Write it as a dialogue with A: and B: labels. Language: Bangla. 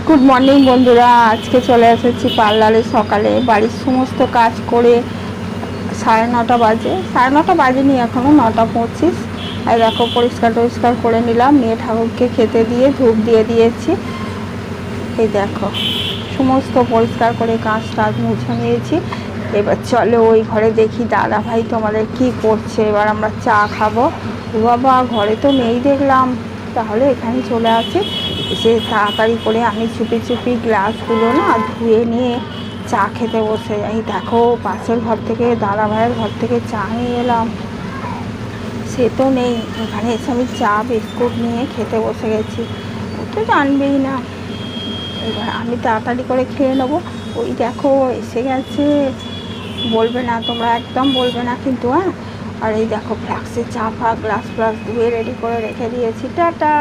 A: গুড মর্নিং বন্ধুরা, আজকে চলে এসেছি পার্লারে। সকালে বাড়ির সমস্ত কাজ করে 9:30 বাজে, 9:30 বাজেনি এখনও, 9:25। আর দেখো পরিষ্কার টরিষ্কার করে নিলাম, মেয়ে ঠাকুরকে খেতে দিয়ে ধূপ দিয়ে দিয়েছি। এই দেখো সমস্ত পরিষ্কার করে কাঁচ টাচ মুছে নিয়েছি। এবার চলো ওই ঘরে দেখি দাদা ভাই তোমাদের কি করছে। এবার আমরা চা খাবো। ও বাবা, ঘরে তো নেই দেখলাম, তাহলে এখানে চলে আসি। এসে তাড়াতাড়ি করে আমি চুপি চুপি গ্লাসগুলো না ধুয়ে নিয়ে চা খেতে বসে যাই। দেখো পাশের ঘর থেকে, দাদা ভাইয়ের ঘর থেকে চা নিয়ে এলাম, সে তো নেই। এখানে এসে আমি চা বিস্কুট নিয়ে খেতে বসে গেছি। ও তো জানবেই না। এবার আমি তাড়াতাড়ি করে খেয়ে নেবো। ওই দেখো এসে গেছে, বলবে না তোমরা, একদম বলবে না কিন্তু, হ্যাঁ। আর এই দেখো ফ্লাক্সে চা ফা গ্লাস ফ্লাস ধুয়ে রেডি করে রেখে দিয়েছি। টাটা।